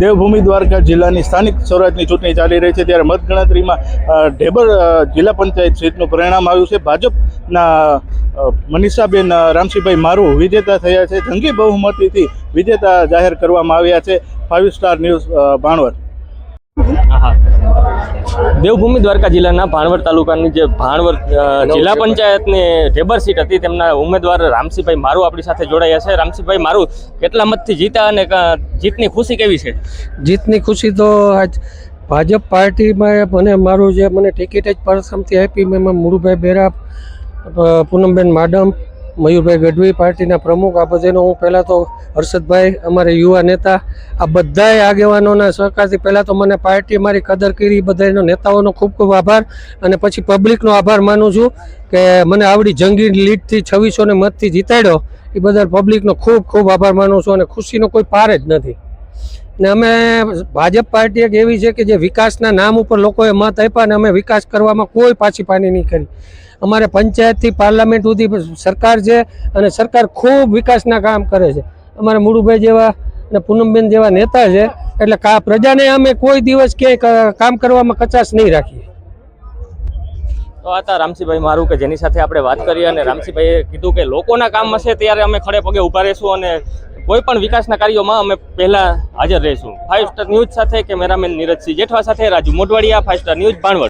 દેવભૂમિ દ્વારકા જિલ્લાની સ્થાનિક સ્વરાજની ચૂંટણી ચાલી રહી છે ત્યારે મતગણતરીમાં ઢેબર જિલ્લા પંચાયત સીટનું પરિણામ આવ્યું છે। ભાજપના મનીષાબેન રામસિંહભાઈ મારુ વિજેતા થયા છે। જંગી બહુમતીથી વિજેતા જાહેર કરવામાં આવ્યા છે। 5 સ્ટાર ન્યૂઝ ભાણવડ। દેવભૂમિ દ્વારકા જિલ્લાના ભાણવડ તાલુકાની જે ભાણવડ જિલ્લા પંચાયતની ઢેબર સીટ હતી તેમના ઉમેદવાર રામસિંહભાઈ મારુ આપણી સાથે જોડાયા છે। રામસિંહભાઈ મારુ કેટલા મતથી જીતા અને જીતની ખુશી કેવી છે? જીતની ખુશી તો આજ ભાજપ પાર્ટીમાં મને ટિકિટ જ પ્રથમથી આપી। એમાં મુળુભાઈ બેરા, પૂનમબેન માડમ, મયુરભાઈ ગઢવી પાર્ટીના પ્રમુખ, આ બધાનો હું પહેલાં તો હર્ષદભાઈ અમારે યુવા નેતા, આ બધાય આગેવાનોના સહકારથી પહેલાં તો મને પાર્ટી મારી કદર કરી, બધાનો નેતાઓનો ખૂબ ખૂબ આભાર અને પછી પબ્લિકનો આભાર માનું છું કે મને આવડી જંગી લીડથી 2600 મતથી જીતાડ્યો। એ બદલ પબ્લિકનો ખૂબ ખૂબ આભાર માનું છું અને ખુશીનો કોઈ પાર જ નથી। ને અમે ભાજપ પાર્ટી એક એવી છે કે જે વિકાસના નામ ઉપર લોકોએ મત આપ્યા અને અમે વિકાસ કરવામાં કોઈ પાછી પાની નહીં કરી। અમારે પંચાયતથી પાર્લામેન્ટ સુધી સરકાર છે અને સરકાર ખૂબ વિકાસના કામ કરે છે। અમારા મુળુભાઈ જેવા અને પૂનમબેન જેવા નેતા છે એટલે પ્રજાને અમે કોઈ દિવસ ક્યાંય કામ કરવામાં કચાશ નહીં રાખીએ। તો આ હતા રામસિંહભાઈ મારુ કે જેની સાથે આપણે વાત કરી અને રામસિંહભાઈએ કીધું કે લોકોના કામ હશે ત્યારે અમે ખડે પગે ઊભા રહીશું અને કોઈ પણ વિકાસના કાર્યોમાં અમે પહેલા હાજર રહીશું। 5 સ્ટાર ન્યૂઝ સાથે કેમેરામેન નીરજસિંહ જેઠવા સાથે રાજુ મોઢવાડિયા, 5 સ્ટાર ન્યૂઝ ભાણવડ।